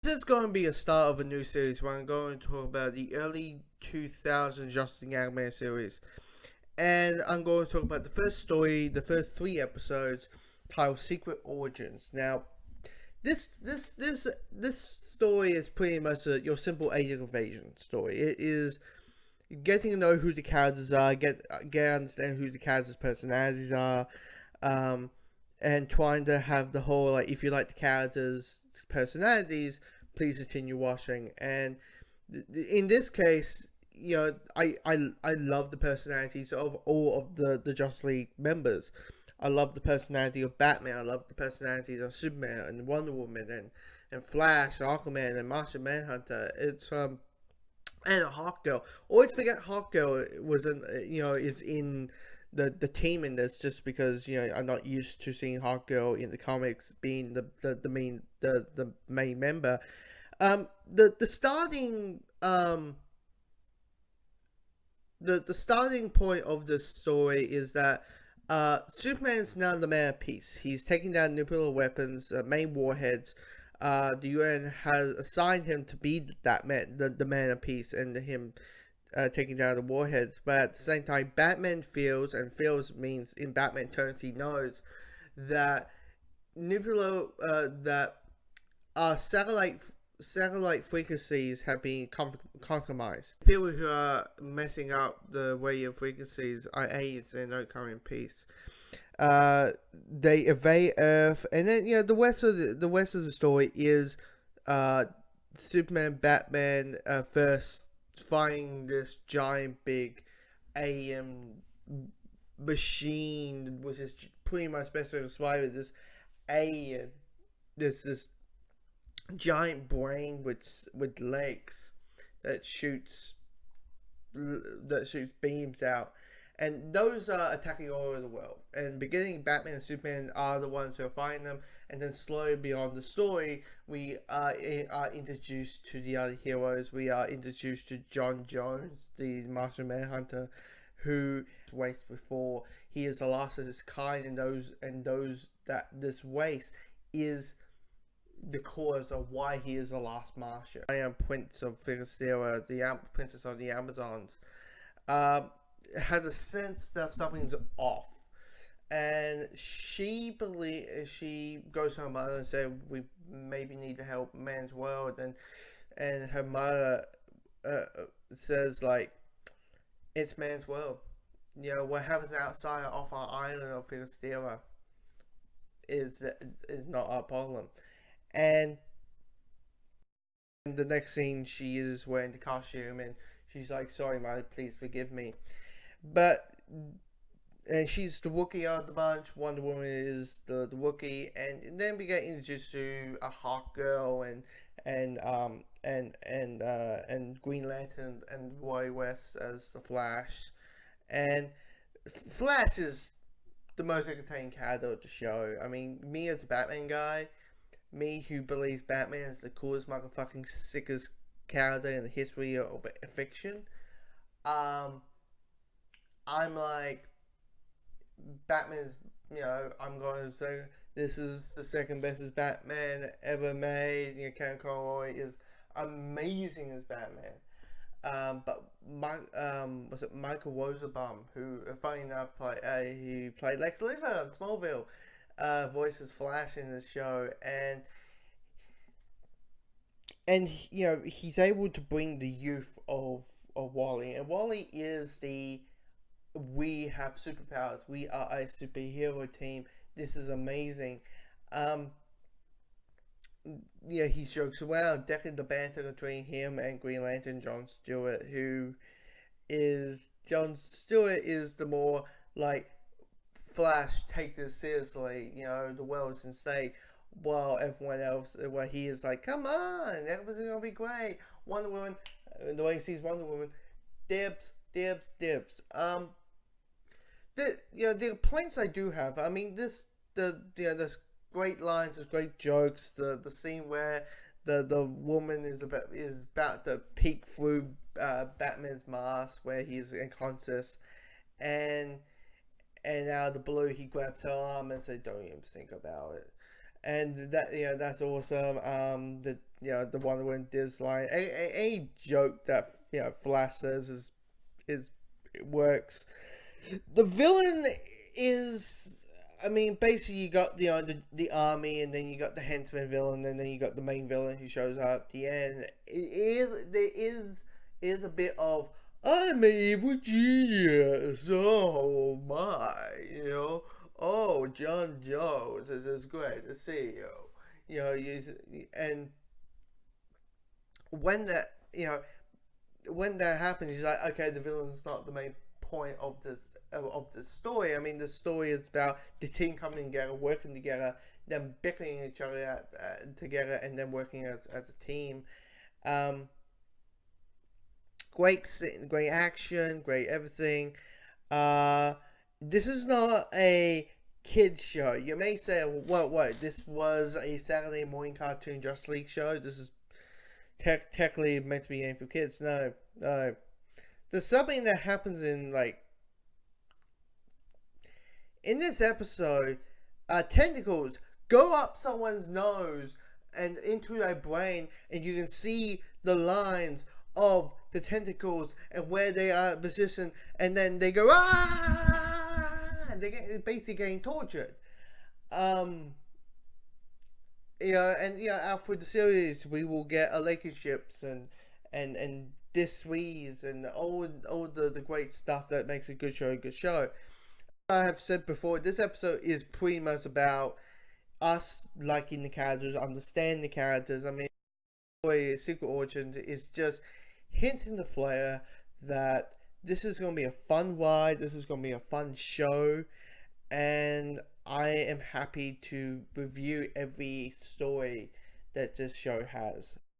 This is going to be a start of a new series where I'm going to talk about the early 2000s Justice League anime series. And I'm going to talk about the first story, the first 3 episodes, titled Secret Origins. Now, this story is pretty much your simple alien invasion story. It is getting to know who the characters are, get understand who the characters' personalities are, um, and trying to have the whole, like, if you like the characters' personalities, please continue watching. And in this case, I love the personalities of all of the Justice League members. I love the personality of Batman. I love the personalities of Superman and Wonder Woman and Flash, and Aquaman, and Martian Manhunter. And Hawkgirl. Always forget Hawkgirl was is in the team in this, just because I'm not used to seeing Hawkgirl in the comics being the main member. The starting the starting point of this story is that Superman's now the man of peace. He's taking down nuclear weapons, main warheads. The UN has assigned him to be that man, the man of peace, and him taking down the warheads. But at the same time, Batman feels, and feels means in Batman terms, he knows that nuclear that satellite frequencies have been compromised. People who are messing up the radio frequencies are aliens and don't come in peace. They evade Earth, and then the rest of the story is Superman, Batman first finding this giant big alien machine, which is pretty much best to describe it. This alien, this giant brain with legs that shoots beams out, and those are attacking all over the world. And beginning, Batman and Superman are the ones who are fighting them, and then slowly beyond the story, we are introduced to the other heroes. We are introduced to John Jones, the Martian Manhunter, who race before. He is the last of his kind, and those that this race is the cause of why he is the last Martian. I am Prince of Themyscira, the princess of the Amazons. Has a sense that something's off, and she goes to her mother and says, "We maybe need to help man's world," and her mother says, like, "It's man's world. What happens outside off our island of Themyscira is not our problem." And in the next scene, she is wearing the costume, and she's like, "Sorry, Mother, please forgive me." And she's the Wookiee of the bunch. Wonder Woman is the Wookiee, and then we get introduced to a Hawkgirl and Green Lantern and Roy West as the Flash, and Flash is the most entertaining character of the show. I mean, me as a Batman guy, me who believes Batman is the coolest motherfucking sickest character in the history of fiction, I'm like, Batman's, I'm going to say this is the second best Batman ever made. Kevin Conroy is amazing as Batman. But was it Michael Rosenbaum, who, funny enough, he played Lex Luthor on Smallville, voices Flash in this show, and he's able to bring the youth of Wally, and Wally is we have superpowers. We are a superhero team. This is amazing. He jokes around. Definitely the banter between him and Green Lantern John Stewart, John Stewart is the more like, Flash, take this seriously. The world is in state. While everyone else, where he is like, come on, everything's gonna be great. Wonder Woman, the way he sees Wonder Woman, dibs. The complaints I do have, I mean, there's great lines, there's great jokes. The scene where the woman is about to peek through Batman's mask, where he's unconscious, and out of the blue he grabs her arm and says, "Don't even think about it." And that's awesome. the Wonder Woman Divs line. Any joke that Flash says is it works. The villain is, I mean, basically you got the army, and then you got the henchman villain, and then you got the main villain who shows up at the end. There is a bit of, I'm an evil genius. Oh my, Oh, John Jones, this is great to see you. And when that happens, he's like, okay, the villain's not the main point of the story. I mean, the story is about the team coming together, working together, them bickering each other together, and then working as a team. Great action, great everything. This is not a kids show. You may say, what? This was a Saturday morning cartoon Justice League show. This is technically meant to be aimed for kids. No. There's something that happens in this episode. Tentacles go up someone's nose and into their brain, and you can see the lines of the tentacles and where they are positioned, and then they go and they get basically getting tortured. After the series, we will get relationships and dis-ease and all the great stuff that makes a good show a good show. I have said before, this episode is pretty much about us liking the characters, understanding the characters. I mean, Secret Origins is just hinting the Flair that this is going to be a fun ride, this is going to be a fun show, and I am happy to review every story that this show has.